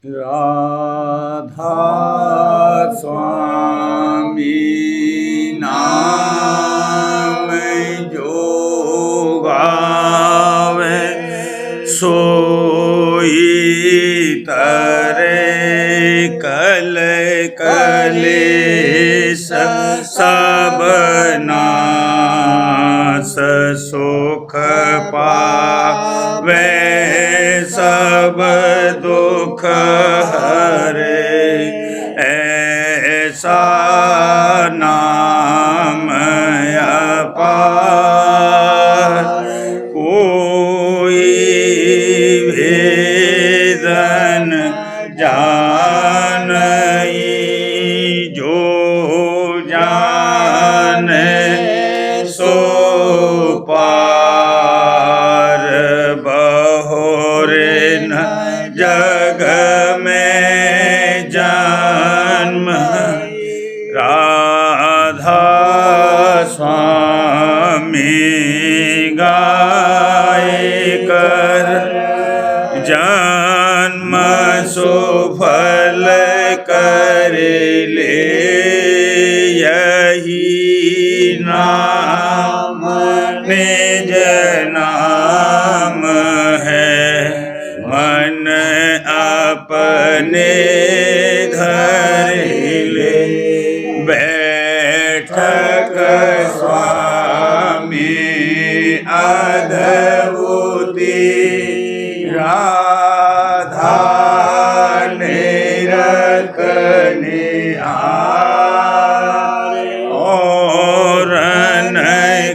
राधा स्वामी नाम जो गावे सोई तरे कल कलेश सब नाश सुख पावे सब दुख हरे ऐसा नाम अपार कोई भेदन जानई जो जाने सो पार बहोरे न जग में जन्म राधा स्वामी गाय कर जन्म सुफल कर ले यही नाम निज नाम है मन अपने धर ले बैठक स्वामी अद्भुति राधा निरखने और न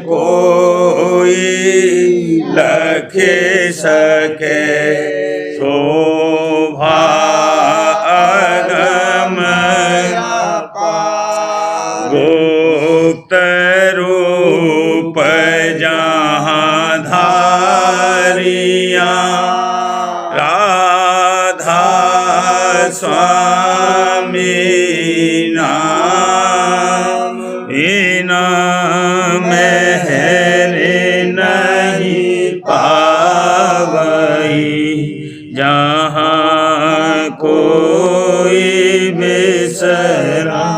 कोई लखे सके शोभा अगम गुप्त रूप जहाँ धारिया राधा स्वामी नाम में हेरे नहीं पावई जहाँ कोई बिसरा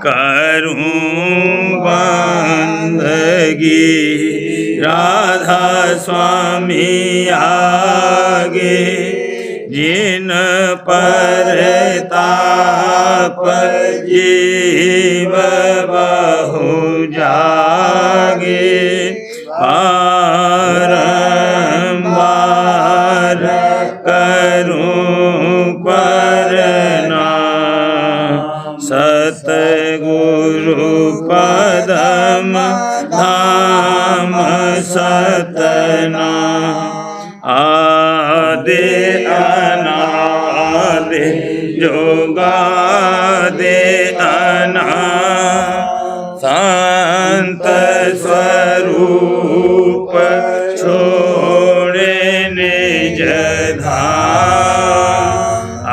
करूं बंदगी राधा स्वामी आगे जिन पर ताप जीव बहु जागे बारंबार करूं परना सतगुरु पदम धाम सतना आदि अनादि जोगादि अनादि संत स्वरूप छोड़े निज धाम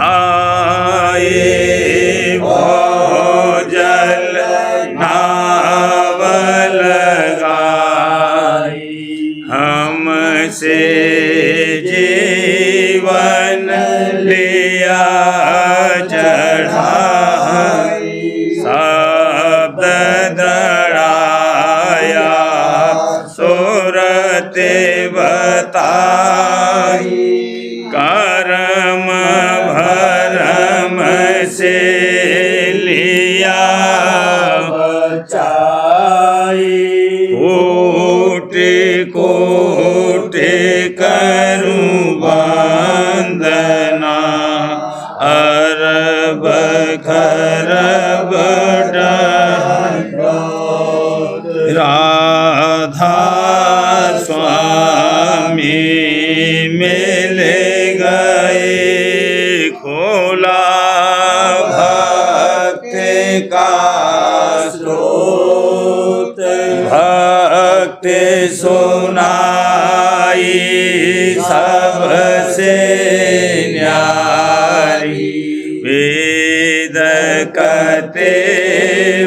आए भोजल नावल गाई हमसे जीवन लिया चढ़ाई शब्द दड़ाया सुरते बताई कर्म भरम से लिया बचाई कोटि कोटि करूं वंदना अरब खरब राधा स्वामी मिल गए खोला भक्ति का स्रोत भक्ति सुनाई सबसे न्यारी वेद कते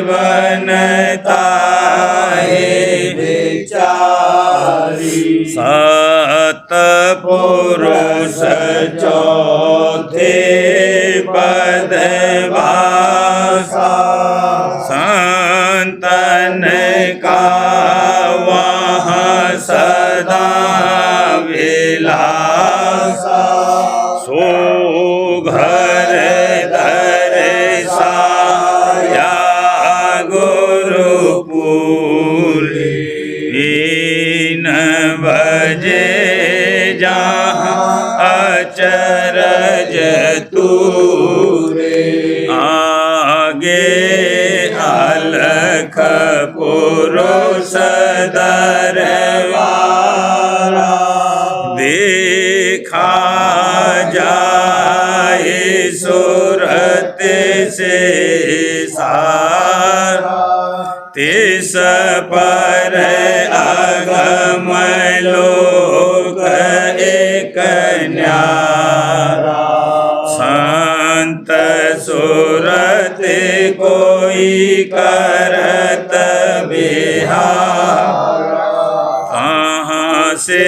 बनता है विचारी सत पुरुष चौ चौथे पद भाषा संतन का वहाँ सदा विलासा सो घर दर्शाया गुरुपुरी 3 बजे जहाँ अचरज तूरे आगे अलख पुरुष दरबारा देखा जाए सूरत से सारा तिस पर अगम लोक एक न्यारा संत सूरत कोई करत बिहार कहाँ से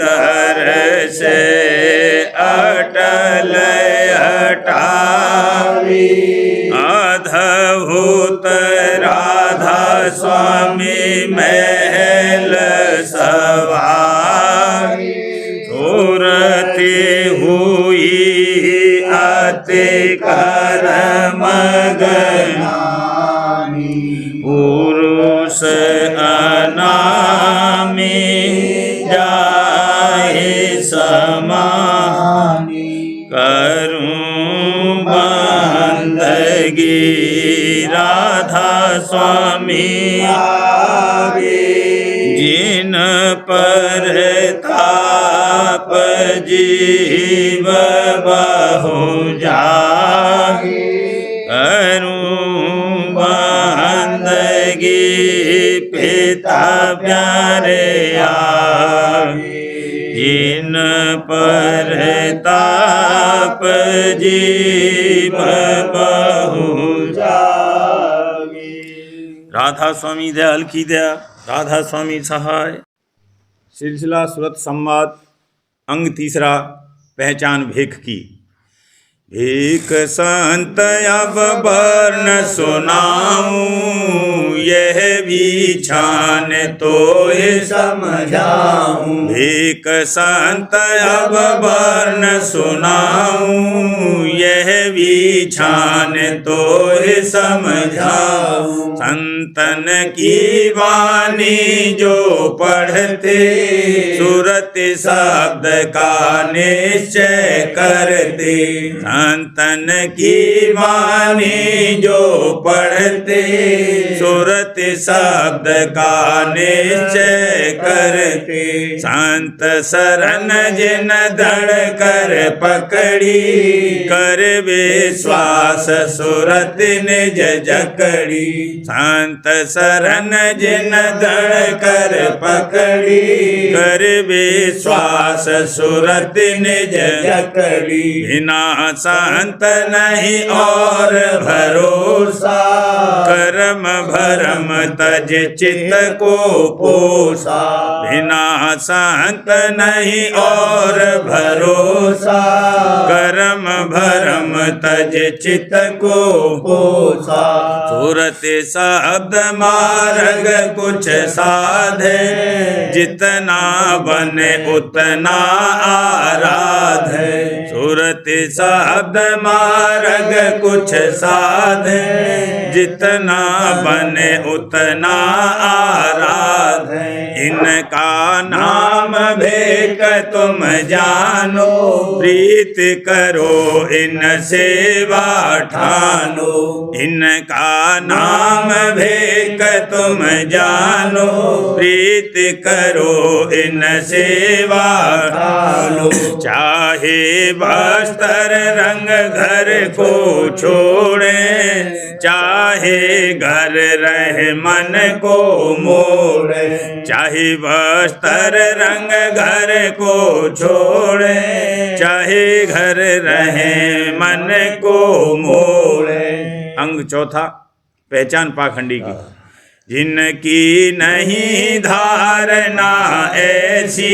दर्श अटल अटारी अद्भुत राधा स्वामी महल सवारी सूरती हुई अति कर्म गनानी पुरुष अनामी जाए समानी करूं बंदगी राधा स्वामी आगे जिन पर ताप जीव बहु जागे करूं बंदगी पिता प्यारे आगे जिन पर ताप जीव बहु जागे। राधा स्वामी दयाल की दया, राधा स्वामी सहाय। सिलसिला सुरत संवाद अंग 3 पहचान भीख की। भीख संत अब वर्ण सुनाऊं यह भी छान तो समझाऊं। भीख संत अब वर्ण सुनाऊं यह भी छान तो समझाऊं। संतन की वाणी जो पढ़ते सुरत शब्द का निश्चय करते। संतन की वाणी जो पढ़ते सुरत शब्द का निश्चय करते। संत शरण जिन दृढ़ कर पकड़ी कर विश्वास सुरत निज जकड़ी। संत शरण जिन दृढ़ कर पकड़ी कर विश्वास सुरत निज जकड़ी। बिना संत नहीं और भरोसा कर्म भरम तज चित्त को पोसा। बिना संत नहीं और भरोसा कर्म भरम तज चित्त को पोसा। सुरत शब्द मार्ग कुछ साधे जितना बने उतना आराधे। सुरत शब्द मार्ग कुछ साधे जितना बने उतना आराधे। इनका नाम भेक तुम जानो प्रीत करो इन सेवा ठानो। इनका नाम भेक तुम जानो प्रीत करो इन सेवा ठानो। चाहे वस्त्र रंग घर को छोड़े चाहे घर रहे मन को मोड़े। चाहे वस्त्र रंग घर को छोड़े चाहे घर रहे मन को मोड़े। अंग 4 पहचान पाखंडी की। जिनकी नहीं धारणा ऐसी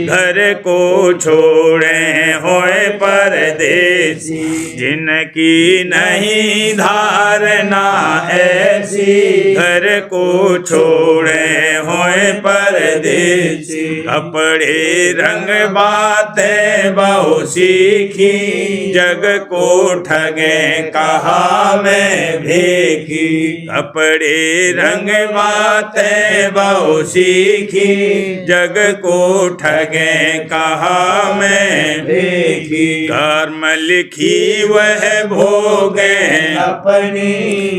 घर को छोड़े होए परदेसी, जिनकी नहीं धारणा ऐसी, घर को छोड़े होए परदेसी। कपड़े रंग बातें बहु सीखी, जग को ठगे कहा मैं भेखी। कपड़े रंग बातें बहु सीखी, जग को ठगे कहा मैं भेखी। कर्म लिखी वह भोगे अपनी,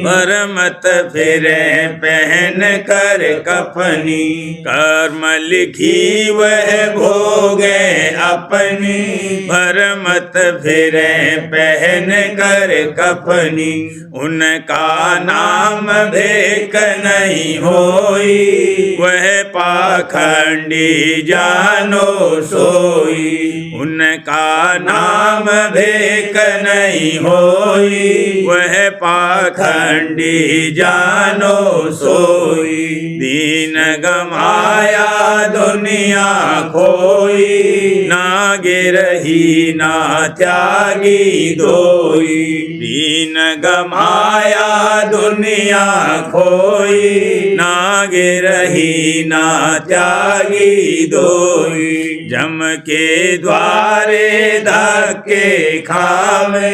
पर मत फिरे पहन कर कफनी। कर्म लिखी वह भोगे अपनी, पर मत फिरे पहन कर कफनी। उनका नाम भेक नहीं होई, वह पाखंडी जानो सोई। उनका नाम भेक नहीं होई, वह पाखंडी जानो सोई। दीन गमाया दुनिया खोई, ना गिरही ना त्यागी दोई। दीन गमाया दुनिया खोई, ना गिरही ना त्यागी दोई। जम के द्वारे धक्के खावे,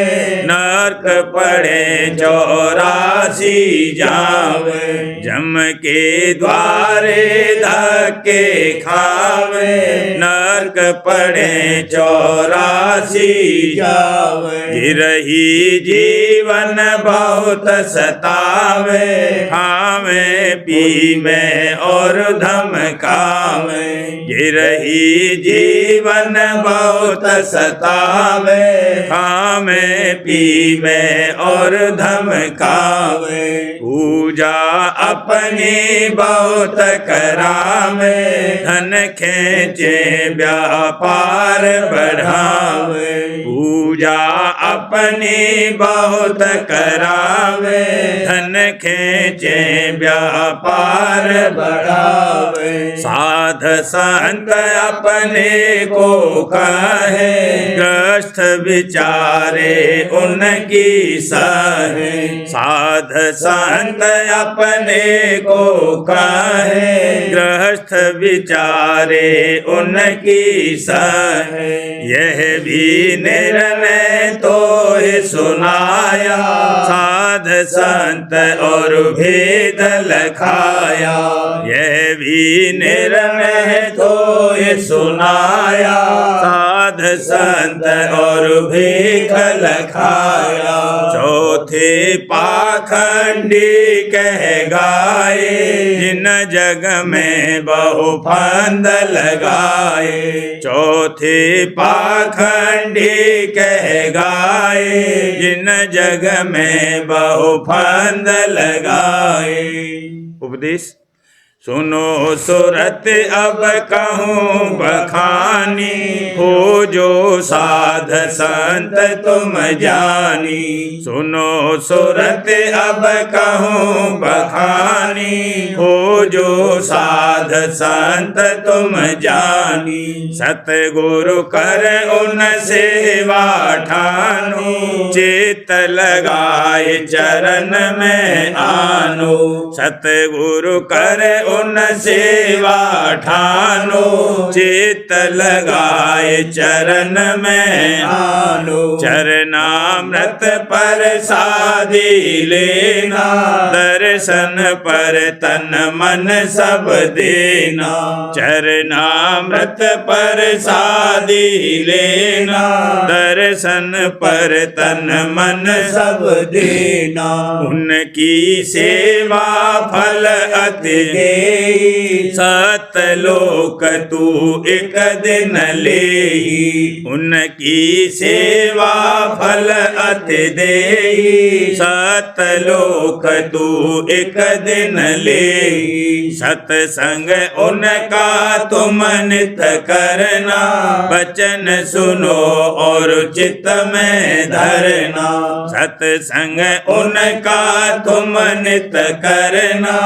नरक पड़े 84 जावे। जम के द्वारे धक्के खावे, नरक पड़े 84 जावे। गिरही जीवन बहुत सतावे, खावे पीवे और धमकावे। गिरही जीवन बहुत सतावे, खावे पीवे और धमकावे। पूजा अपनी बहुत करावे, धन खेचे व्यापार बढ़ावे। पूजा अपनी बहुत करावे, धन खेचे व्यापार बढ़ावे। साध संत अपने को कहे, ग्रस्त विचारे उनकी सहे। साध संत अपने को कहे, ग्रस्त विचारे उनकी सहे। यह भी निर्णय तो ही सुनाया, साध संत और भेद लखाया। यह भी निर्णय तो ही सुनाया, साध संत और भेद लखाया। चौथे पाखंडी कह गाए, जिन जग में बहु फंद लगाए। चौथे पाखंडी कह गाए, जिन जग में बहु फंद लगाए। उपदेश सुनो सुरत अब कहूँ बखानी, हो जो साध संत तुम जानी। सुनो सुरत अब कहूँ बखानी, हो जो साध संत तुम जानी। सतगुरु कर उन सेवा ठानो, चित लगाए चरण में आनो। सतगुरु कर उन सेवा ठानो, चित लगाए चरण में आनो। चरणामृत पर साधी लेना, दर्शन पर तन मन सब देना। चरणामृत पर साधी लेना, दर्शन पर तन मन सब देना। उनकी सेवा फल अति देई, सतलोक तू एक दिन लेही। उनकी सेवा फल अति देई, सतलोक तू एक दिन लेही। सतसंग उनका तुम नित करना, वचन सुनो और चित्त में धरना। सतसंग उनका तुम नित करना,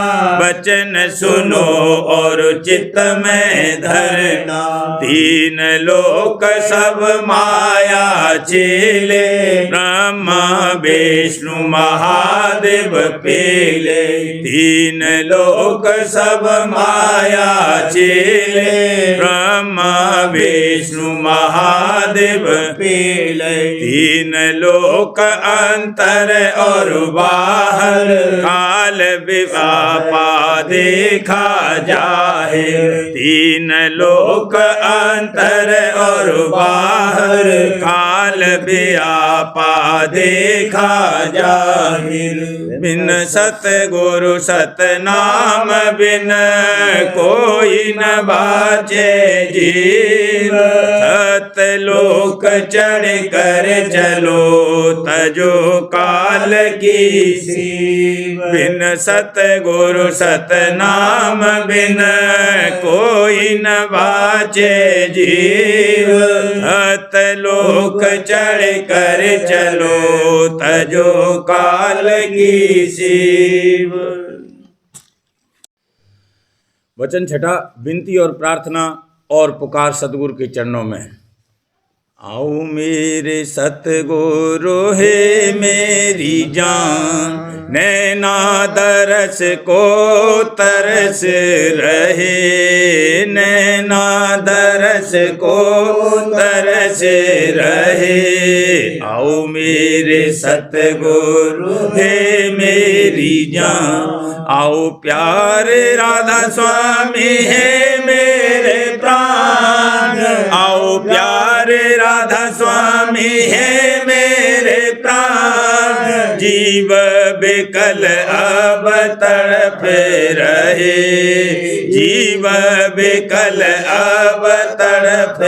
वचन सुनो सुनो और चित्त में धरना। तीन लोक सब माया चेले, ब्रह्मा विष्णु महादेव पेले। तीन लोक सब माया चेले, ब्रह्मा विष्णु महादेव पेले। तीन लोक अंतर और बाहर, काल व्यापा देखा जाहे। तीन लोक अंतर और बाहर, काल व्यापा देखा जाहिर। बिन सतगुरु सतनाम बिन, कोई न बाचे जीव। सतलोक चढ़ कर चलो, तजो काल की सीव। बिन सतगुरु सतनाम बिन, कोई न बाचे जीव। सतलोक चढ़ कर चलो, तजो काल की सीव। वचन छठा, विनती और प्रार्थना और पुकार सतगुरु के चरणों में। आओ मेरे सतगुरु हे मेरी जान, नैना दरस को तरस रहे। नैना दरस को तरस रहे। आओ मेरे सतगुरु हे मेरी जान, आओ प्यारे राधा स्वामी है मेरे प्राण। आओ प्यारे राधा स्वामी है मेरे प्राण। जीव बिकल अब तड़प रहे, जीव बिकल अब तड़प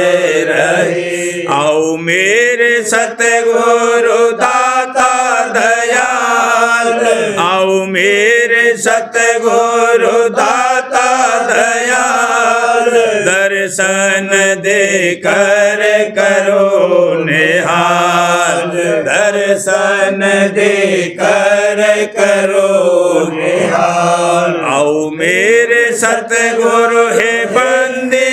रहे। आओ मेरे सतगुरु दाता दयाल, आओ मेरे सतगुरु दाता दयाल। दर्शन देकर करो निहाल, दर्शन देकर करो निहाल। आओ मेरे सतगुरु है बंदी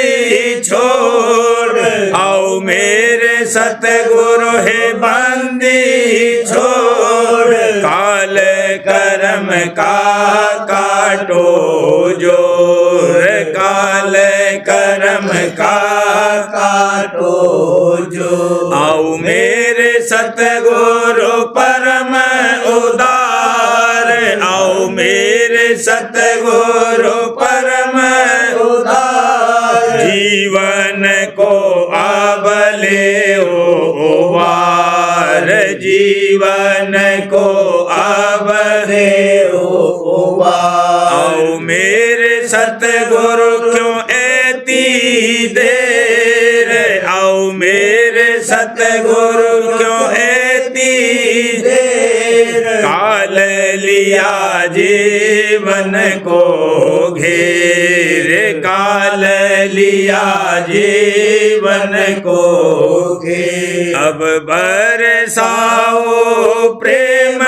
छोड़, आओ मेरे सतगुरु है बंदी छोड़। काल कर्म का काटो जोर, काल कर्म का काटो जो। आओ मेरे सतगुरु परम उदार, आओ मेरे सतगुरु परम उदार। जीवन को आबले ओवार, जीवन को आबले ओवार। आओ मेरे सतगुरु क्यों ऐती देर, आओ मेरे सतगुरु क्यों ऐती देर। काल लिया जीवन को घेर, काल लिया जीवन को घेर। अब बरसाओ प्रेम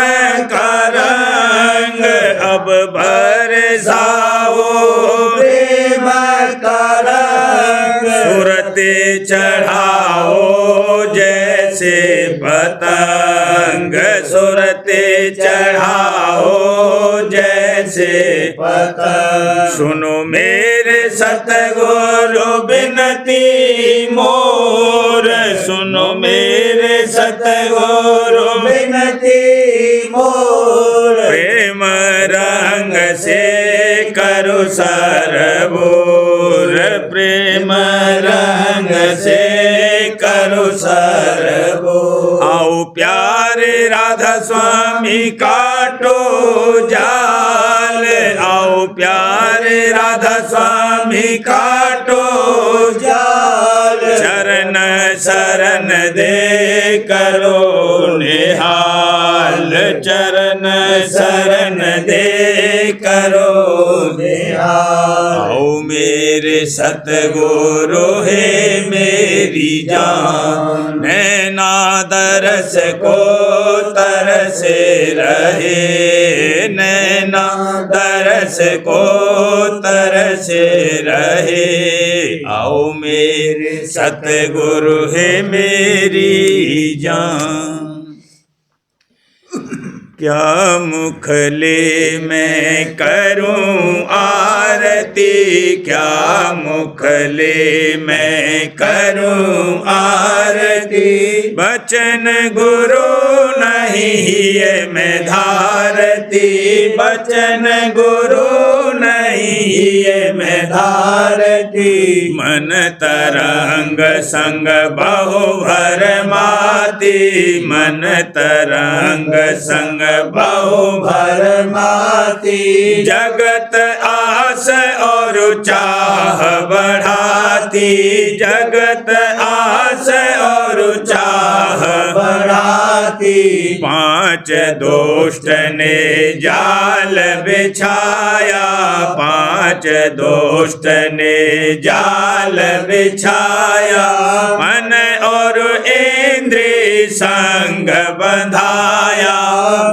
का रंग, अब बरसाओ प्रेम का रंग। सुरते चढ़ाओ जैसे पतंग, सुरते चढ़ाओ जैसे पतंग। सुनो मेरे सतगुरु बिनती मोर, सुनो मेरे सतगुरु बिनती मोर। प्रेम रंग से करो सरबोर, प्रेम रंग से करो सरबोर। आओ प्यारे राधा स्वामी काटो जाल, आओ प्यारे राधा स्वामी काटो जाल। चरण शरण दे करो निहाल, लाल चरण शरण दे करो ध्यान। आओ मेरे सतगुरु है मेरी जान, नैना दरस को तरसे रहे, नैना दरस को तरसे रहे। आओ मेरे सतगुरु है मेरी जान। क्या मुखले मैं करूं आरती, क्या मुखले मैं करूं आरती, बचन गुरु नहीं है मैं धारती, बचन गुरु नहीं है मैं धारती। मन तरंग संग बहु भर माती, मन तरंग संग बहु भर माती, जगत आस और चाह बढ़ाती, जगत आस और चाह बढ़ाती। पांच दुष्ट ने जाल बिछाया, पांच दुष्ट ने जाल बिछाया, मन और इंद्रिय संग बंधाया,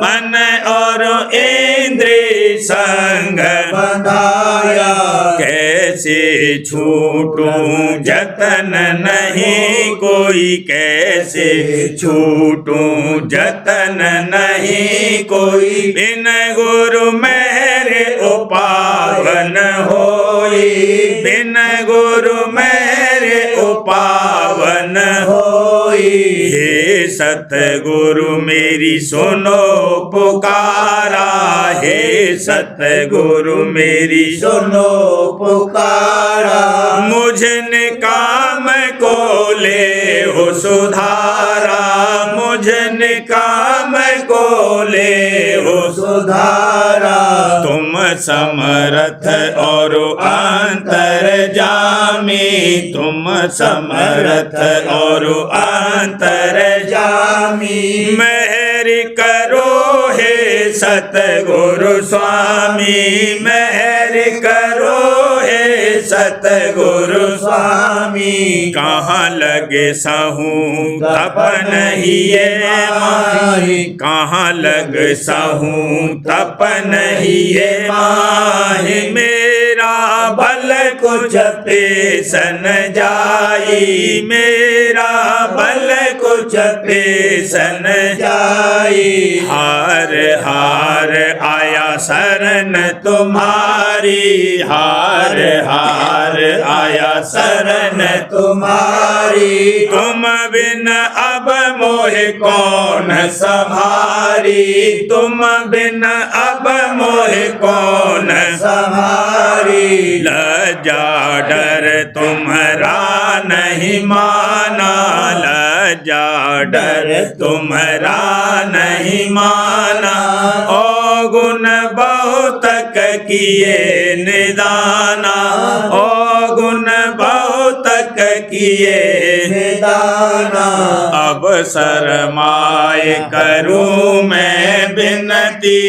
मन और इंद्रिय संग बंधाया। कैसे छूटूं जतन नहीं कोई, कैसे छूटूं जतन नहीं कोई, बिन गुरु मेरे उपावन होई, बिन गुरु मेरे उपावन होई। हे सतगुरु मेरी सुनो पुकारा, हे सतगुरु मेरी सुनो पुकारा, मुझ निकाम को ले हो सुधारा, मुझ निकाम को ले हो सुधारा। तुम समर्थ और अंतर्यामी, तुम समर्थ और अंतर्यामी, मेहर करो हे सतगुरु स्वामी, मेहर करो हे सतगुरु स्वामी। कहाँ लगे सहूँ तप नहीं है माही, कहाँ लग सहूँ तप नहीं है माही, मेरा बल कुछ पेशन जाई, मेरा बल कुछ पेशन जाई। हार हार आया शरण तुम्हारी, हार हार आया शरण तुम्हारी, तुम बिन अब मोहे कौन संभारी, तुम बिन अब मोहे कौन संभारी। लज्जा डर तुम्हारा नहीं माना, लज्जा डर तुम्हारा नहीं माना, ओ गुण बहुत किए निदाना, ओ गुण बहुत किए निदाना। अब शरमाए करूं मैं बिनती,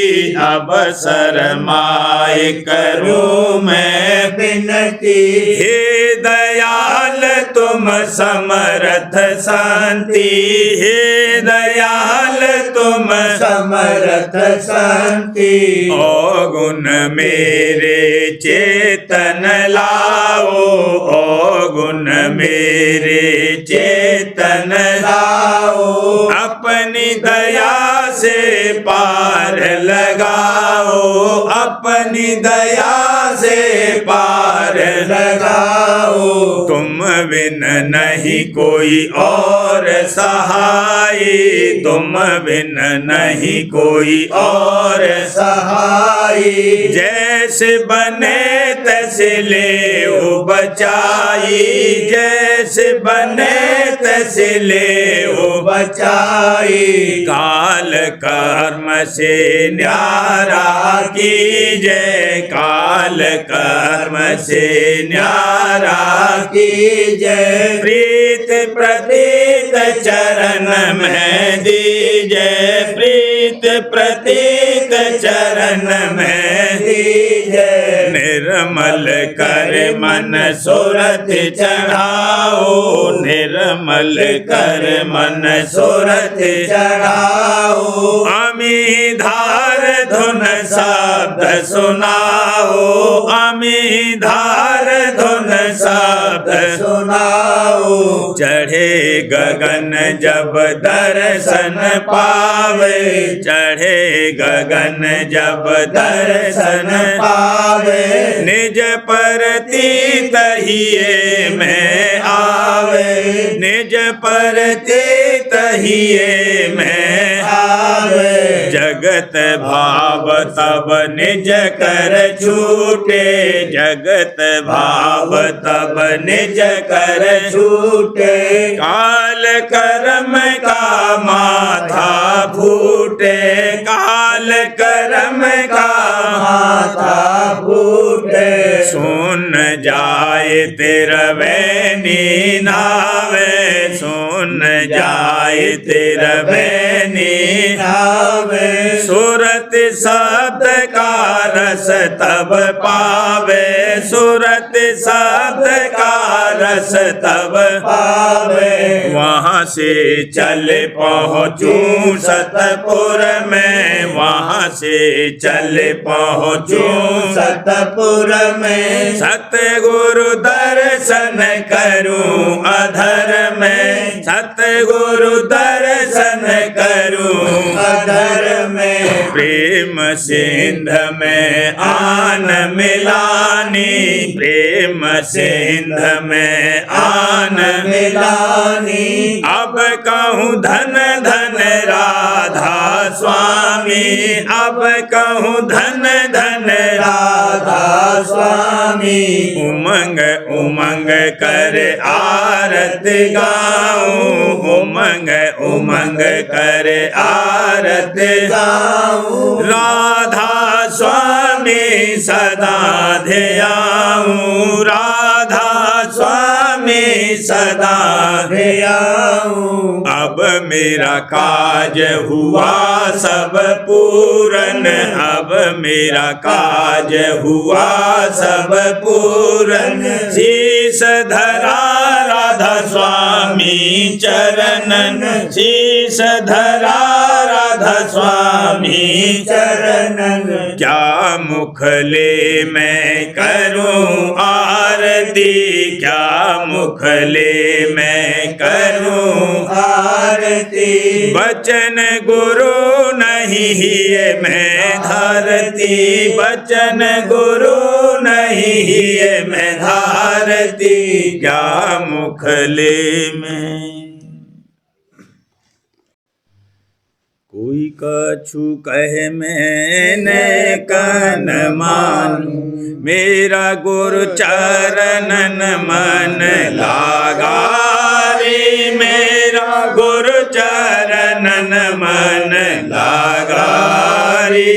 अब शरमाए करूं मैं बिनती, हे दयाल तुम समर्थ शांति, हे दयाल तुम समर्थ शांति। ओ गुण मेरे चेतन लाओ, ओ गुण मेरे चेतन लाओ, अपनी दया से पार लगाओ, अपनी दया से पार लगाओ। तुम बिन नहीं कोई और सहाय, तुम बिन नहीं कोई और सहाय, जैसे बने तैसे ले ओ बचाई, जैसे बने तैसे ले ओ बचाई। काल कर्म से न्यारा कीजय, काल कर्म से न्यारा कीजय, प्रीत प्रतीत चरण में दीजय, प्रीत प्रीत प्रतीत चरण में दीजे। निर्मल कर मन सुरत चढ़ाओ, निर्मल कर मन सुरत चढ़ाओ। अमी धार धुन शब्द सुनाओ, अमी धार धुन शब्द सुनाओ। चढ़े गगन जब दर्शन पावे, चढ़े गगन जब दर्शन पावे। निज परतीत हिये में आवे, निज परतीत हिये में आवे। जगत भाव तब निज कर छूटे, जगत भाव तब निज कर छूटे। काल कर्म का माथा फूटे, काल कर्म का माथा फूटे। सुन जाए तिरवैनी नावे, सुन जाए तिरवैनी नावे। सुरत शब्द का रस तब पावे, सुरत शब्द का रस तब पावे। वहाँ से चल पहुँचूं सतपुर में, वहाँ से चल पहुँचूं सतपुर में। सतगुरु दर्शन करूं अधर में, सतगुरु दर्शन करूं अधर में। प्रेम सिंध में आन मिलानी, प्रेम सिंध में आन मिलानी। अब कहूँ धन धन राधा स्वामी, अब कहूँ धन धन राधा स्वामी। उमंग उमंग कर आरत गाऊं, उमंग उमंग कर आरत गाऊं। राधा स्वामी सदा ध्याऊं, राधा स्वामी सदा ध्याऊं। अब मेरा काज हुआ सब पूरन, अब मेरा काज हुआ सब पूरन। शीश धरा राधा स्वामी चरणन, शीश धरा राधा स्वामी चरणन। क्या मुखले मैं करूं आरती, क्या मुखले मैं करूं आरती। बचन गुरु नहीं हिये मैं धारती, बचन गुरु नहीं हिये मैं धारती। क्या मुखले में कोई कछु कहे मैंने कन मानू। मेरा गुरु चरणन मन लागा रे, मेरा गुरु चरणन मन लागा रे।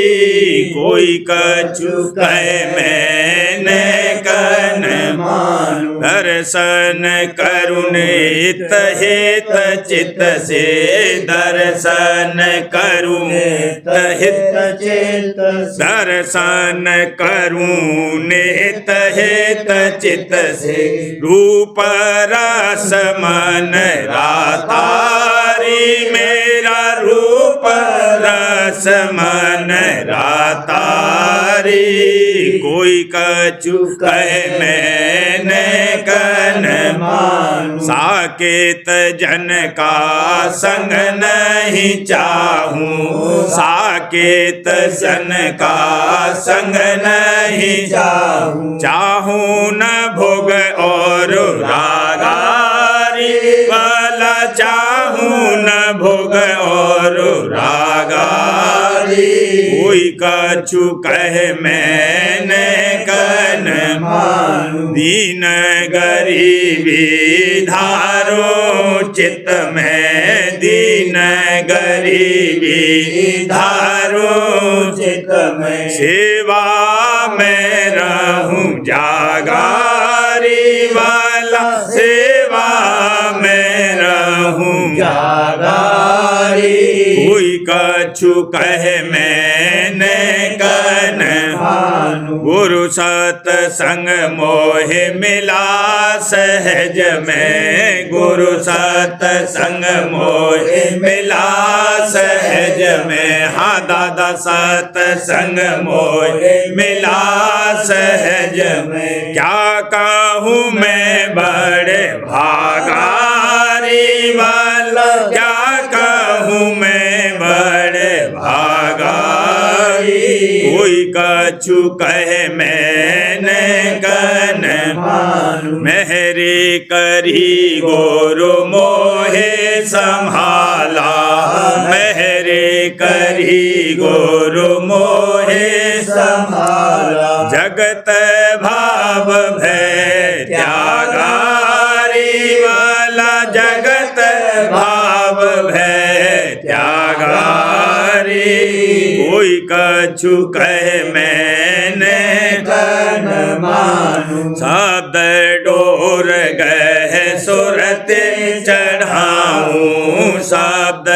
कोई कछु कहे मैंने कन मानू। दर्शन करुण हित हित चित से, दर्शन करुण हित चित, दर्शन करुण हित हित चित से। रूप रस मन रातारी, मेरा रूप रस मन रातारी। कोई कछु कहे मैंने कन मानू। साकेत जन का संग नहीं चाहूं, साकेत जन का संग नहीं चाहूं। चाहूं न भोग और रागारी वाला, चाहूं न भोग और रागारी। कोई कछु कहे मैंने कन मानू। दीन गरीबी धारो चित में, दीन गरीबी धारो चित में। सेवा में रहूं जागारी वाला, सेवा में रहूं जागारी। कोई कछु कहे मैंने कन मानू। गुरु सत्संग मोहे मिला सहज में, गुरु सत्संग मोहे मिला सहज में। हाँ दादा सत्संग मोहे मिला सहज में। क्या कहूँ मैं बड़े भागारी वाला, क्या कहूँ मैं बड़े भागारी। कोई कछु कहे मैंने कन मानू। मेहरी करी गुरु मोहे संभाला, मेहरी करी गुरु मोहे संभाला। जगत भाव भय त्यागारी वाला, जगत भाव भय त्यागारी। कोई कछु कहे मैंने कन मानू। शब्द डोर गए सुरत चढ़ाऊं, शब्द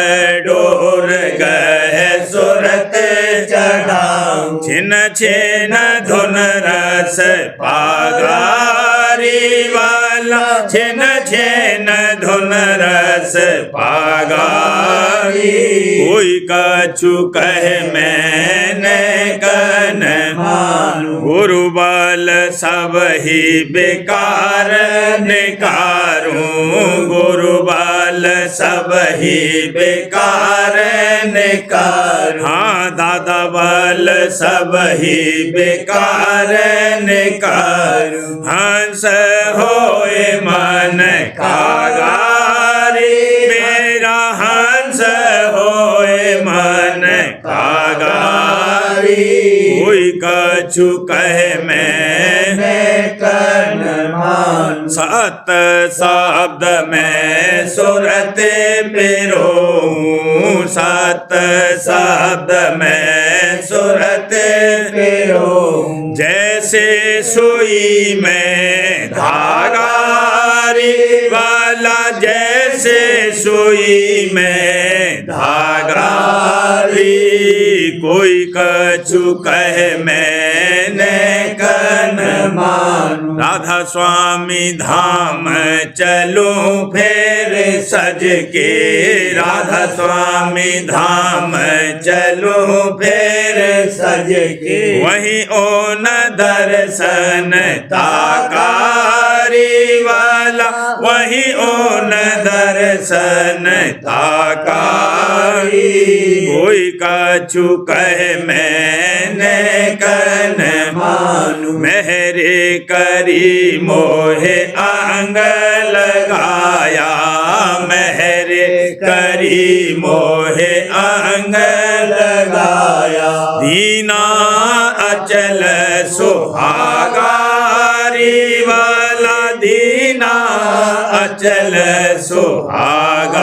डोर गए सुरत चढ़ाऊं। छिन छिन धुन रस पागारी वाला, छिन छिन धुन रस पागारी। कोई कछु कहे मैंने कन मानू। गुरु बल सब ही बेकार निकारूं, गुरु बल सब ही बेकार निकारूं। हाँ दादा बल सब ही बेकार निकारूं। हंस होए मन कागारी, मेरा हंस होए मन कागारी। कोई कछु कहे मैंने कन मानू। सत शब्द में सुरत पिरोऊं, सत शब्द में सुरत पिरोऊं। जैसे सुई में धागारी वाला, जैसे सुई में धागारी। कोई कछु कहे मैंने कन मानू। राधा स्वामी धाम चलूं फिर सज के, राधा स्वामी धाम चलूं फिर सज के। वहीं ओन दर्शन ताकारी वाला, वहीं ओन दर्शन ताकारी। कोई कछु कहे मैंने कन मानू। मेहरे करी मोहे अंग लगाया, मेहरे करी मोहे अंग लगाया। दीना अचल सुहागारी वाला, दीना अचल सुहागारी।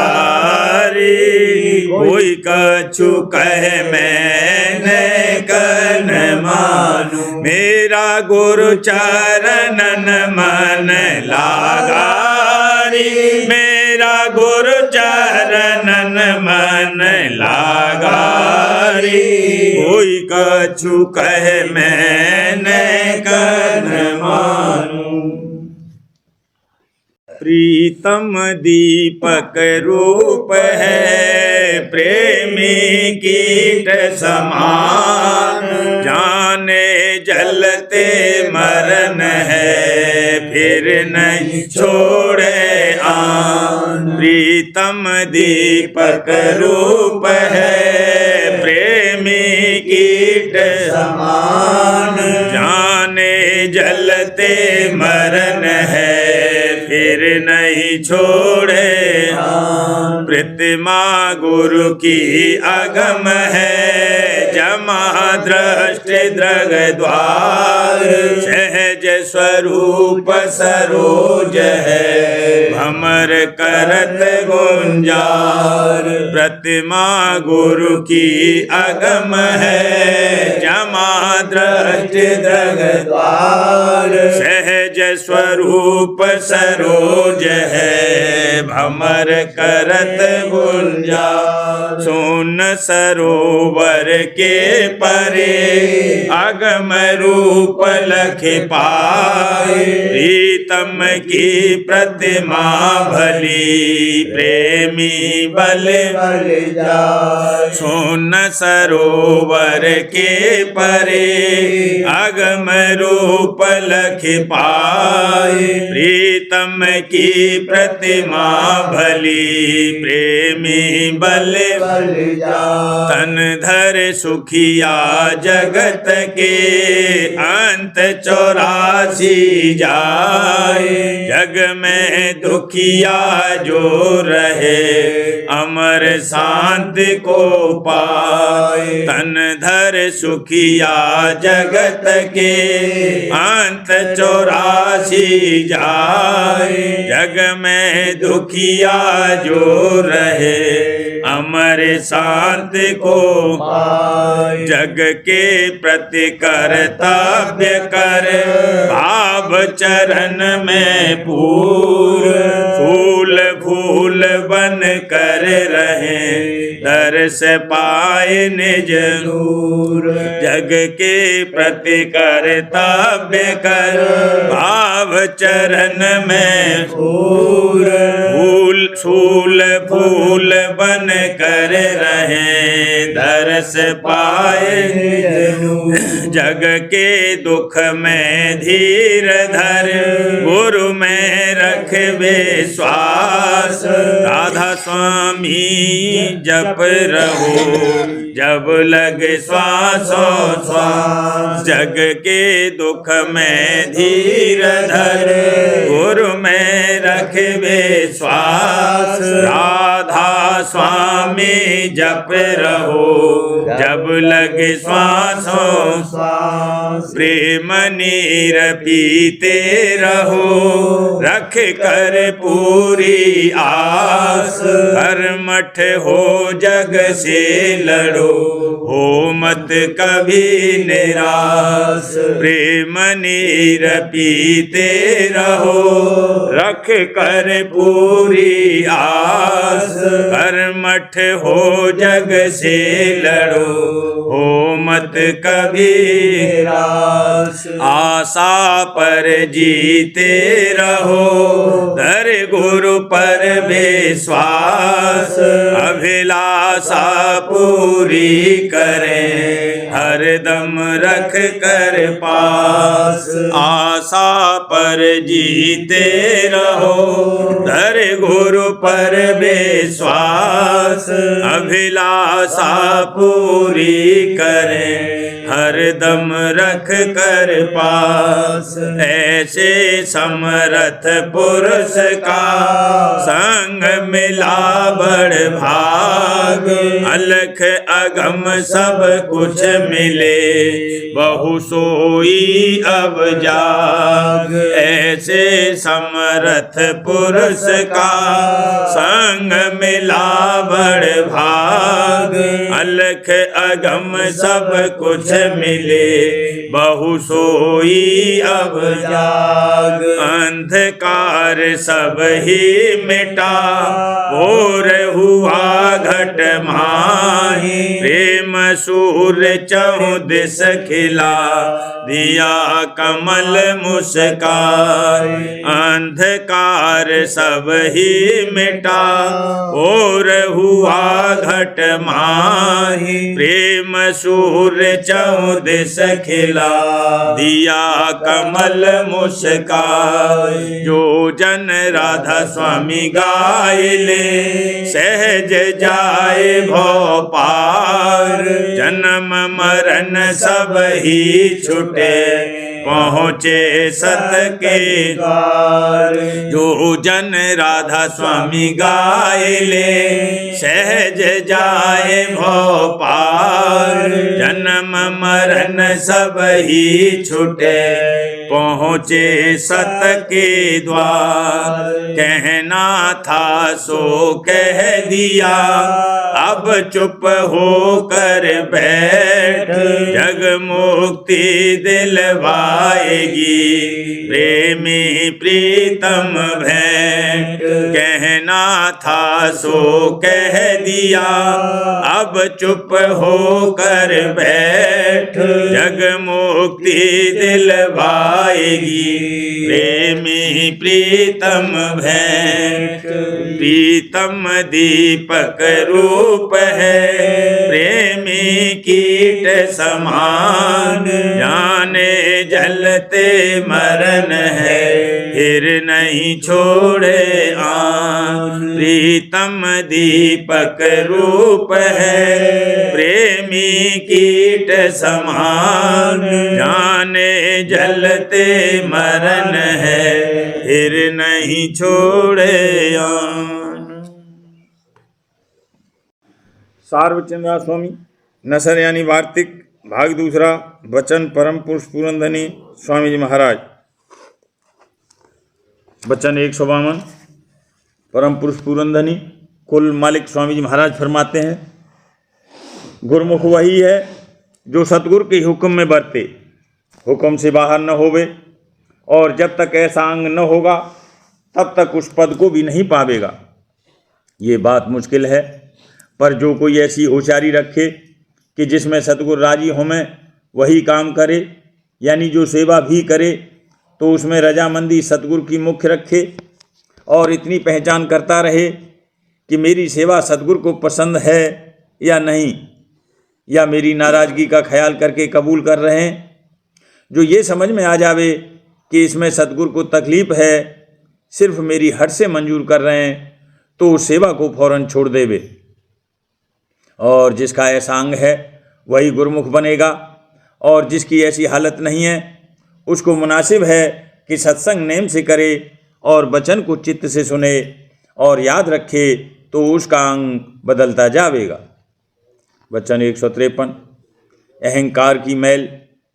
कोई कछु कहे मैंने कन मानू। मेरा गुरु चरणन मन लागारी, मेरा गुरु चरणन मन लागारी। कोई कछु कहे मैंने कन मानू। प्रीतम दीपक रूप है प्रेमी कीट समान, जाने जलते मरन है फिर नहीं छोड़े आन। प्रीतम दीपक रूप है प्रेमी कीट समान, जाने जलते मरन है फिर नहीं छोड़े। प्रतिमा गुरु की अगम है, जमा दृष्टि दृग द्वार। सहज स्वरूप सरोज है, भमर करत गुंजार। प्रतिमा गुरु की अगम है, जमा दृष्टि दृग द्वार। सहज सहज स्वरूप सरोज है, भमर करत गुंजा। सुन सरोवर के परे, अगम रूप लख पाए। प्रीतम की प्रतिमा भली, प्रेमी बल बल जाए। सुन सरोवर के परे, अगम रूप लख पाए। प्रीतम की प्रतिमा भली, प्रेमी बल बल जाए। तन धर सुखिया जगत के, अंत 84 जाए। जग में दुखिया जो रहे, अमर शांति को पाए। तन धर सुखिया जगत के, अंत 84 जाए। जग में दुखिया जो रहे, अमर शांति को पाए। जग के प्रति कर्तव्य कर, भाव चरण में पूर। फूल फूल बन कर रहे, दर्श पाए निज नूर। जग के प्रति कर्तव्य कर, भाव चरण में पूर। फूल फूल फूल बन कर रहे, दर्श पाए निज नूर। जग के दुख में धीर धर, गुरु में रख विश्वास। राधा स्वामी जप रहो, जब लगे श्वासों श्वास। जग के दुख में धीर धर, गुरु में रख विश्वास। राधा स्वामी जप रहो, जब लगे श्वासों श्वास। प्रेम नीर पीते रहो, रख कर पूरी आस। कर्मठ हो जग से लड़ो, हो मत कभी निराश। प्रेम नीर पीते रहो, रख कर पूरी आस। कर्मठ हो जग से लड़ो, हो मत कभी निराश। आशा पर जीते रहो, धर गुरु पर विश्वास। अभिलाषा पूरी करें, हरदम रख कर पास। आशा पर जीते रहो, धर गुरु पर विश्वास। अभिलाषा पूरी करें, हरदम रख कर पास। ऐसे समर्थ पुरुष का संग मिला बड़ भाग। अलख अगम सब कुछ मिले, बहु सोई अब जाग। ऐसे समर्थ पुरुष का संग मिला बड़ भाग। अलख अगम सब कुछ मिले, बहु सोई अब जाग। अंधकार सब ही मिटा, भोर हुआ घट माही। प्रेम सूर्य चहुं दिस खिला, दिया कमल मुस्कान। अंधकार सब ही मिटा, भोर हुआ घट माही। प्रेम सूर्य चहुं दिस खिला, दिया कमल मुस्कान। जो जन राधा स्वामी गायले, सहज जाए भव पार। जन्म मरण सब ही छुटे, पहुँचे सत के द्वार। जो जन राधा स्वामी गायले, सहज जाए भव पार। जन्म मरण सब ही छूटे, पहुँचे सत के द्वार। कहना था सो कह दिया, अब चुप हो कर बैठ। जग मुक्ति दिलवाएगी, प्रेमी प्रीतम भेंट। कहना था सो कह दिया, अब चुप हो कर बैठ। जग मुक्ति दिलवाएगी, प्रेमी प्रीतम भेंट। प्रीतम दीपक रूप है, प्रेमी कीट समान। जाने जलते मरण है, फिर नहीं छोड़े आन। प्रीतम दीपक रूप है, प्रेमी कीट समान। जाने जलते मरण है, फिर नहीं छोड़े आन। सार्वचंद्र स्वामी नसर यानी वार्तिक भाग दूसरा। वचन परम पुरुष पुरंदनी स्वामी जी महाराज। वचन 152। परम पुरुष पुरंदनी कुल मालिक स्वामी जी महाराज फरमाते हैं, गुरमुख वही है जो सतगुरु के हुक्म में बरते, हुक्म से बाहर न होवे, और जब तक ऐसा अंग न होगा तब तक उस पद को भी नहीं पावेगा। ये बात मुश्किल है, पर जो कोई ऐसी होशियारी रखे कि जिसमें सतगुरु राजी होमें वही काम करे, यानी जो सेवा भी करे तो उसमें रजामंदी सतगुरु की मुख्य रखे, और इतनी पहचान करता रहे कि मेरी सेवा सतगुरु को पसंद है या नहीं, या मेरी नाराज़गी का ख्याल करके कबूल कर रहे हैं। जो ये समझ में आ जावे कि इसमें सतगुरु को तकलीफ है, सिर्फ मेरी हट से मंजूर कर रहे हैं, तो उस सेवा को फौरन छोड़ देवे। और जिसका ऐसा अंग है वही गुरुमुख बनेगा, और जिसकी ऐसी हालत नहीं है उसको मुनासिब है कि सत्संग नेम से करे और वचन को चित्त से सुने और याद रखे, तो उसका अंग बदलता जावेगा। वचन 153। अहंकार की मैल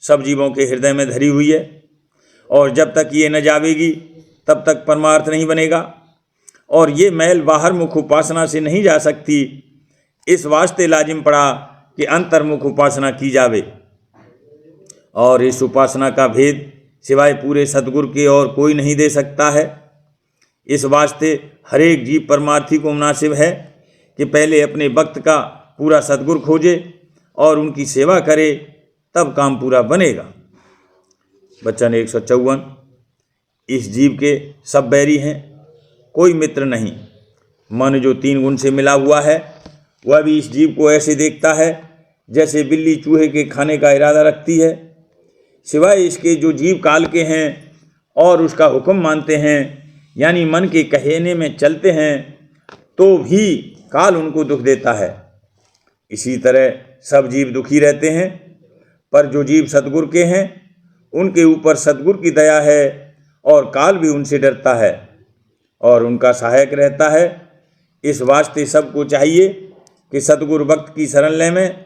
सब जीवों के हृदय में धरी हुई है, और जब तक ये न जावेगी तब तक परमार्थ नहीं बनेगा, और ये मैल बाहर मुख उपासना से नहीं जा सकती। इस वास्ते लाजिम पड़ा कि अंतर्मुख उपासना की जावे, और इस उपासना का भेद सिवाय पूरे सतगुरु के और कोई नहीं दे सकता है। इस वास्ते हर एक जीव परमार्थी को मुनासिब है कि पहले अपने भक्त का पूरा सतगुरु खोजे और उनकी सेवा करे, तब काम पूरा बनेगा। वचन 154। इस जीव के सब बैरी हैं, कोई मित्र नहीं। मन जो 3 गुण से मिला हुआ है वह भी इस जीव को ऐसे देखता है जैसे बिल्ली चूहे के खाने का इरादा रखती है। सिवाय इसके जो जीव काल के हैं और उसका हुक्म मानते हैं, यानी मन के कहने में चलते हैं, तो भी काल उनको दुख देता है। इसी तरह सब जीव दुखी रहते हैं, पर जो जीव सतगुरु के हैं उनके ऊपर सतगुरु की दया है, और काल भी उनसे डरता है और उनका सहायक रहता है। इस वास्ते सबको चाहिए कि सतगुरु भक्त की शरण ले में,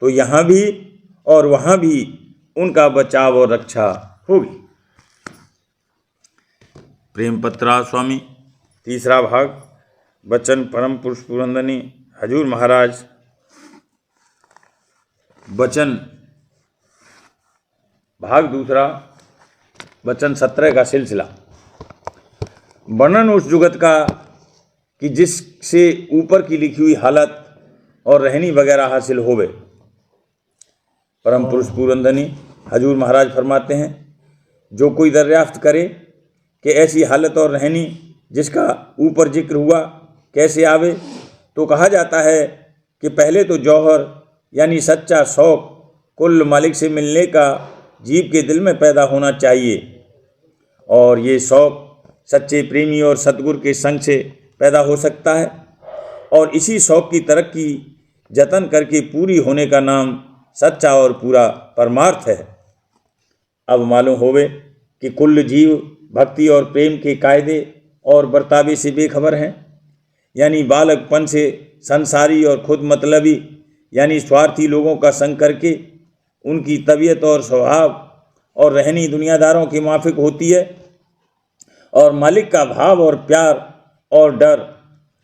तो यहाँ भी और वहाँ भी उनका बचाव और रक्षा होगी। प्रेम पत्रा स्वामी तीसरा भाग। वचन परम पुरुष पुरंदनी हजूर महाराज। वचन भाग दूसरा। वचन 17 का सिलसिला। वर्णन उस जुगत का कि जिससे ऊपर की लिखी हुई हालत और रहनी वगैरह हासिल होवे। परम पुरुष पुरंदनी हजूर महाराज फरमाते हैं, जो कोई दरियाफ्त करे कि ऐसी हालत और रहनी जिसका ऊपर जिक्र हुआ कैसे आवे, तो कहा जाता है कि पहले तो जौहर यानी सच्चा शौक कुल मालिक से मिलने का जीव के दिल में पैदा होना चाहिए, और ये शौक सच्चे प्रेमी और सतगुरु के संग से पैदा हो सकता है, और इसी शौक की तरक्की जतन करके पूरी होने का नाम सच्चा और पूरा परमार्थ है। अब मालूम होवे कि कुल जीव भक्ति और प्रेम के कायदे और बर्तावे से बेखबर हैं, यानी बालकपन से संसारी और खुद मतलबी यानी स्वार्थी लोगों का संग करके उनकी तबीयत और स्वभाव और रहनी दुनियादारों के माफिक होती है, और मालिक का भाव और प्यार और डर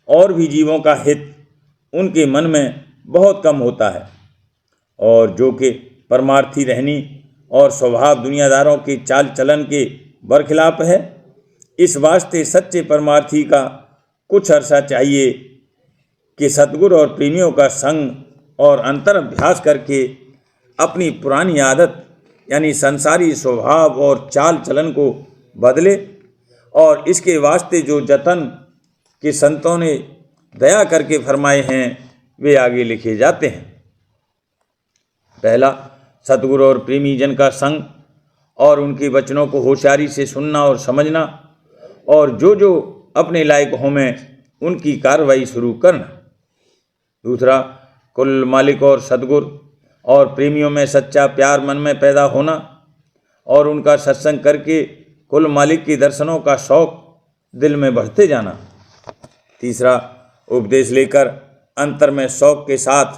और भी जीवों का हित उनके मन में बहुत कम होता है। और जो कि परमार्थी रहनी और स्वभाव दुनियादारों के चाल चलन के बरखिलाफ है, इस वास्ते सच्चे परमार्थी का कुछ अरसा चाहिए कि सद्गुरु और प्रेमियों का संग और अंतर अभ्यास करके अपनी पुरानी आदत यानी संसारी स्वभाव और चाल चलन को बदले, और इसके वास्ते जो जतन के संतों ने दया करके फरमाए हैं वे आगे लिखे जाते हैं। पहला, सतगुरु और प्रेमी जन का संग और उनके वचनों को होशियारी से सुनना और समझना, और जो जो अपने लायक हो में उनकी कार्रवाई शुरू करना। दूसरा, कुल मालिक और सतगुरु और प्रेमियों में सच्चा प्यार मन में पैदा होना और उनका सत्संग करके कुल मालिक के दर्शनों का शौक दिल में बढ़ते जाना। तीसरा, उपदेश लेकर अंतर में शौक के साथ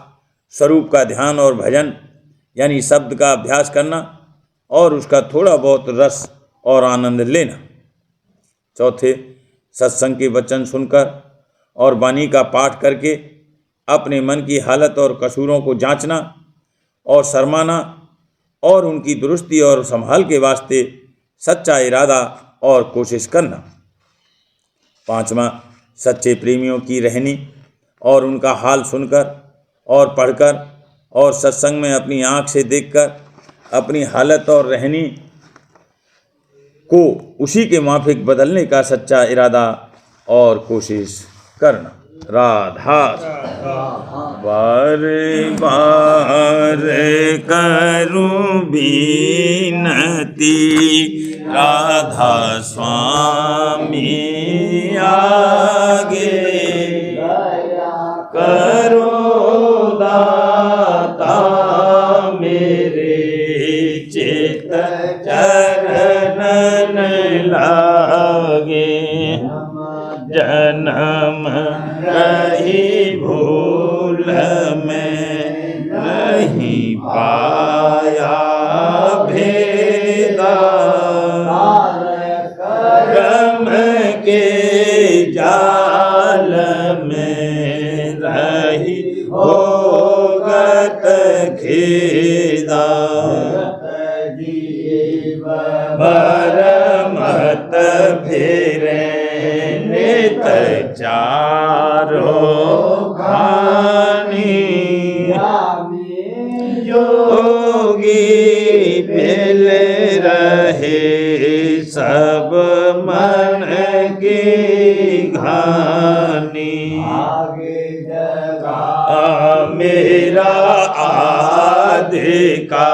स्वरूप का ध्यान और भजन यानी शब्द का अभ्यास करना और उसका थोड़ा बहुत रस और आनंद लेना। चौथे, सत्संग के वचन सुनकर और वाणी का पाठ करके अपने मन की हालत और कसूरों को जांचना और शर्माना और उनकी दुरुस्ती और संभाल के वास्ते सच्चा इरादा और कोशिश करना। पांचवा, सच्चे प्रेमियों की रहनी और उनका हाल सुनकर और पढ़कर और सत्संग में अपनी आँख से देखकर अपनी हालत और रहनी को उसी के माफिक बदलने का सच्चा इरादा और कोशिश करना। राधा बार बार करूं बीनती, राधा स्वामी आगे करो दाता मेरे चित चरणन लागे, जन्म रही भूल में नहीं पाया भेदा, कर्म के जाल में रही भोगत खेदा, भर मत फिरे नित चारो खानी, योगी मिल रहे सब मन की घानी, मेरा आदि का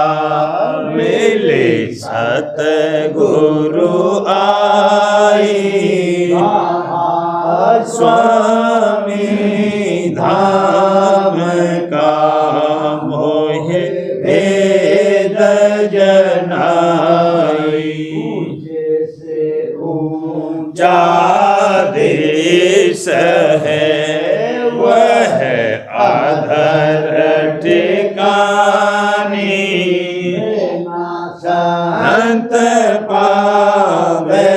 मिले सतगुरु आई, स्वामी धाम का मोहे भेद जनाई, ऊंचा देश है वह अधर ठिकानी, संत पावे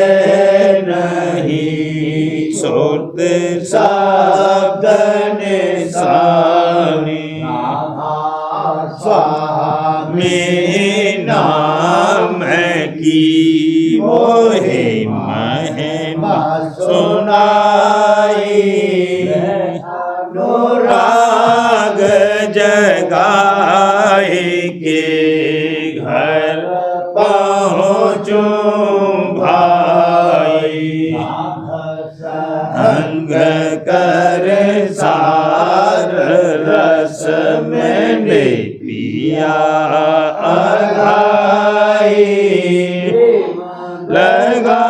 नहीं सुरत शब्द निशानी, स्वामी नाम की मोहे महिमा सुनाई, अनुराग जगाए के घर पहुँचूं भाई, अंग कर सार रस मैंने पिया अघाई, लगा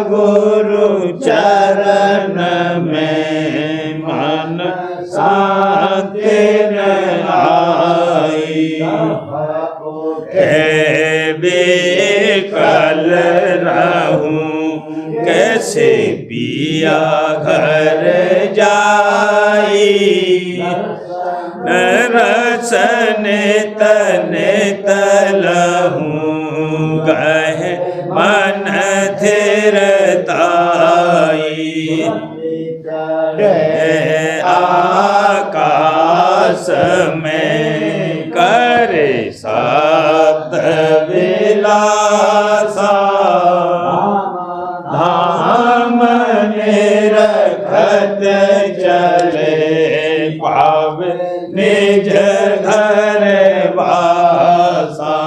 गुरु चरण में मन शांति आई, बेकल रहूं कैसे पिया घर जाई, रसन नित लहूं गहे मन थिरताई। आकाश में करे शब्द विलासा धाम निरखत चले पावे निज घर वासा।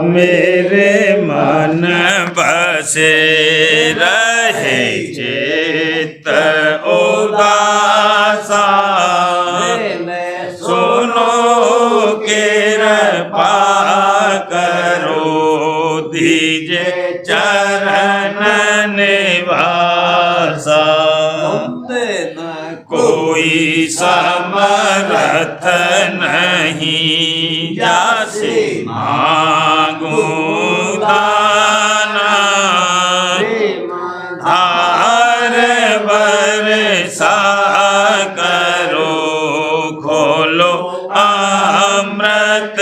मेरे मन बसे रहे चित्त उदासा सुनो कृपा करो दीजे चरण निवासा। कोई समर्थ नहीं जासे मांगूं दाना धार बरसा करो खोलो अमृत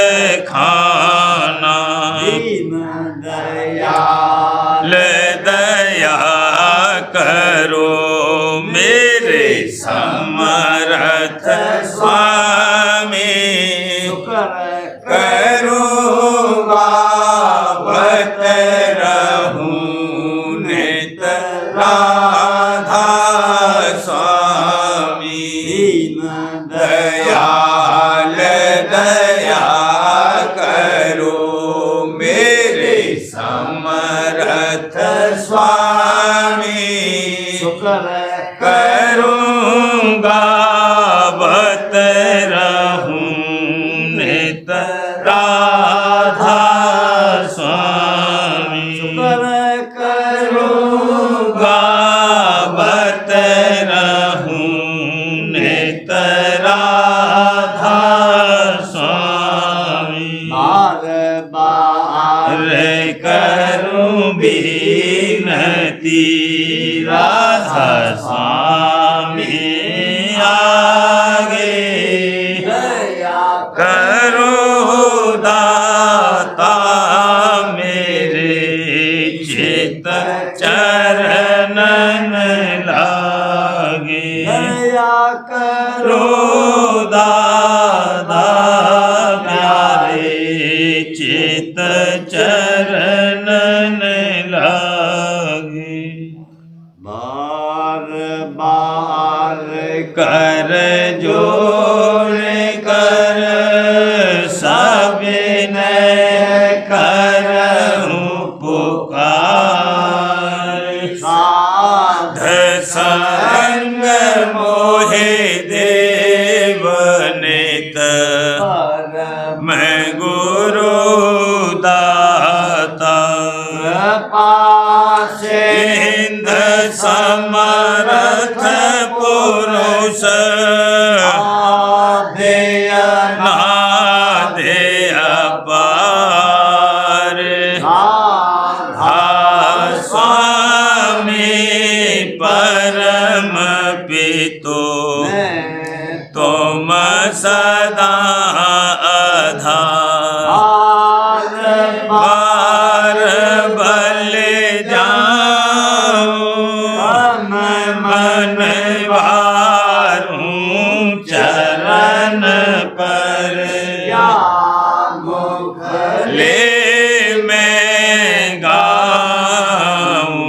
खाना। दया करो मेरे समर्थ स्वामी करूँगा बत रहूं नित राधा स्वामी। दयाल दया करो मेरे समर्थ स्वामी करूँगा बत रहूं नित राधा स्वामी। करूँगा बत रहूं नित राधा स्वामी। बार बार करूं बिनती राधा स्वामी आगे करो दाता मेरे चित चरणन लागे। करो दाता प्यारे चित चरणन लागे। बार बार कर जोड़ कर सविनय करऊं पुकार। साध संग मोहे देव नित मैं गुरु दाता। सिंध समर्थ पुरुष नादेय पार। स्वामी परम पितो तुम सदा आधार। बार बल जाऊं मन वारूं चरण पर ले मैं गाऊं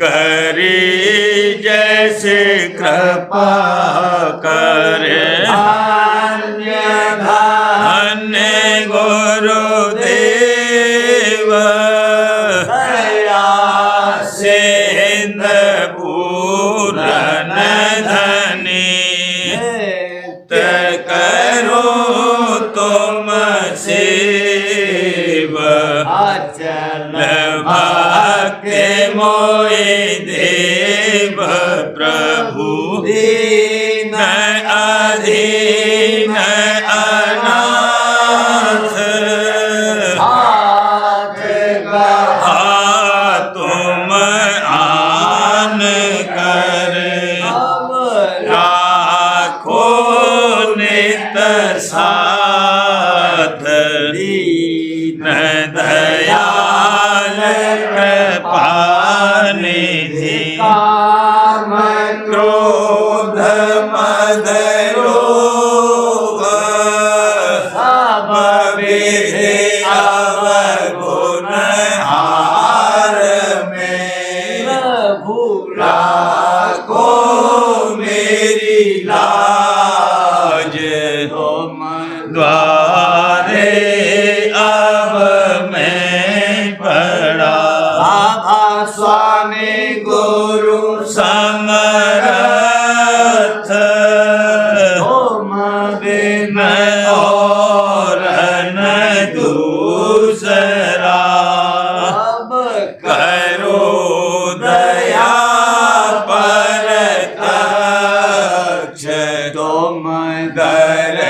करी जैसे कृपा करे। धन्य गुरुदेव सिंध पूरन धनी करो तुम सेव। भक्ति मोहि देव प्रभु दीन अधीन अनाथ। तुम आन कर साथ दीन दयाल कृपानिधि काम क्रोध मद लोभ सब विधि अवगुण हार में भूला को मेरी लाज तुम द्वारे अब मैं पड़ा बाबा स्वामी गुरु समरथ तुम बिन और न दूसरा अब करो दया परतक्ष तुम दर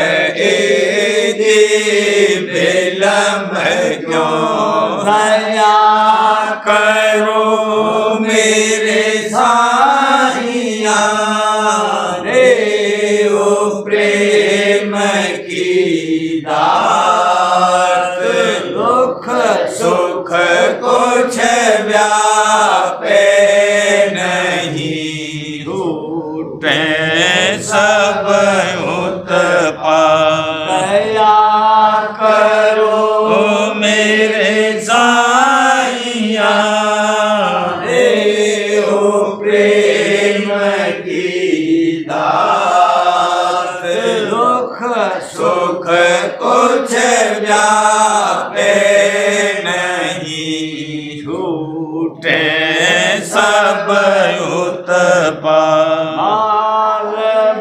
विलम्ब क्यों दया करो मेरे साहिया रे ओ प्रेम की दात दुख सुख कुछ व्यापे नहीं टूटे सब उत्पात दया करो मेरे साईया रे ओ प्रेम की दात दुख सुख कुछ व्यापे नहीं छूटे सब उत्पात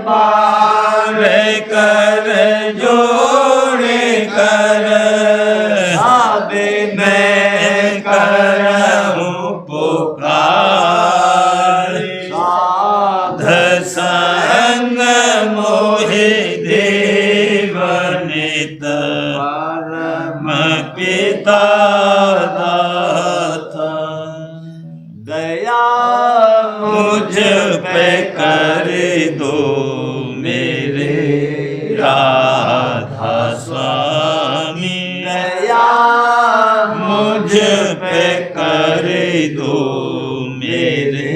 बार कर जोड़े कर मैं करहूँ पुकार साध संग मोहे देव नित परम पिता दाता दया मुझ पे कर दो मेरे राधा स्वामी दया मुझ पे कर दो मेरे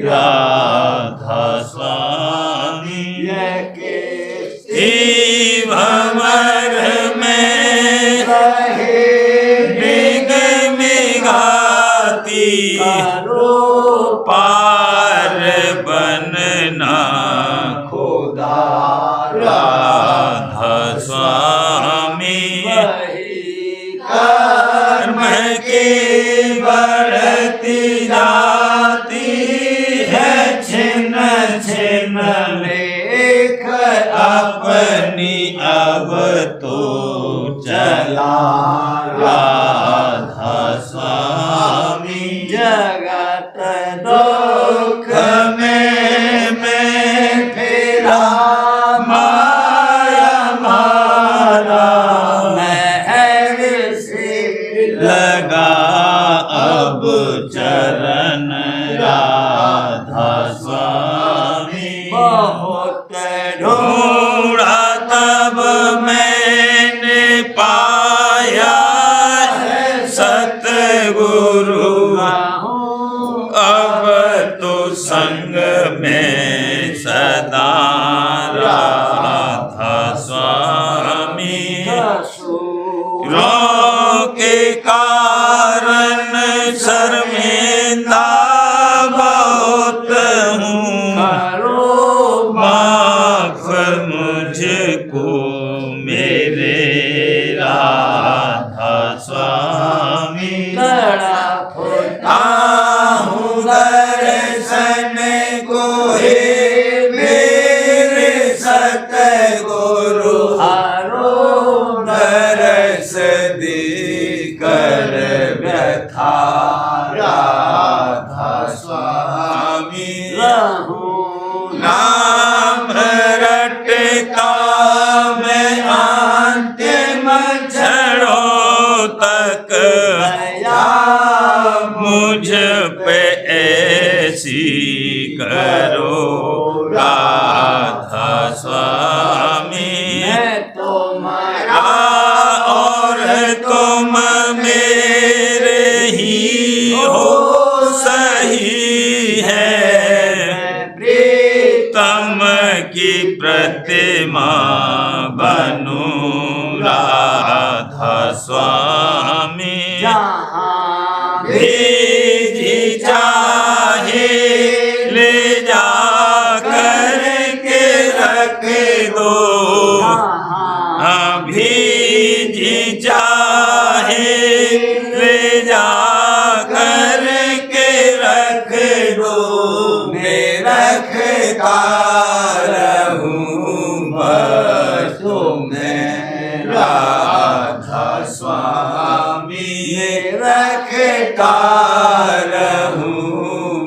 राधा स्वामी भंवर में रहे डिग मिगाती करो पार बनना खुदा राधा स्वामी कर्म की बढ़ती जाती है छिन छिन लेख अपनी अब तो चला राधा स्वामी जगत दुख में मैं फिरा माया मारा महल से लगा अब चरण राधा स्वामी बहुत ढूंढा तब मैंने पाया है सतगुरु अब तो संग में सदा राधा स्वामी के कारण शर्मिंदा बहुत हूँ माफ राम की प्रतिमा बनूं राधा स्वामी। जहाँ भी चाहे ले जा कर के रख दो, भी चाहे ले जा कर के रख दो। मैं रखता रहूं बस तुम्हें राधा स्वामी। मैं रखता रहूं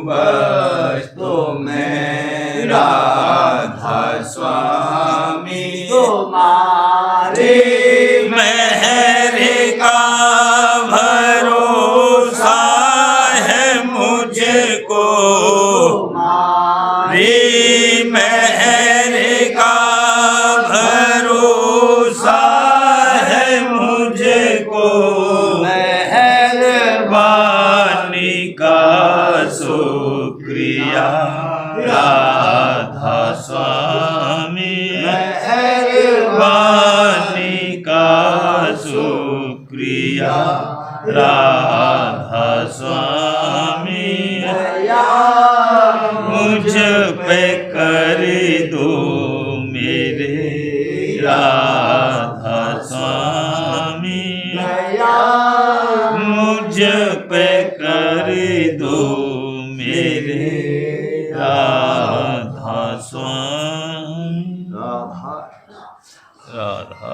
बस तुम्हें राधा स्वामी। तुम्हारे मेहर का भरोसा है मुझको, रे मेहर का भरोसा है मुझको। मेहरबानी का शुक्रिया राधा स्वामी। मेहरबानी का शुक्रिया राधा स्वामी। मुझ पे कर दो मेरे राधा स्वामी। मुझ पे कर दो मेरे राधा स्वामी। राधा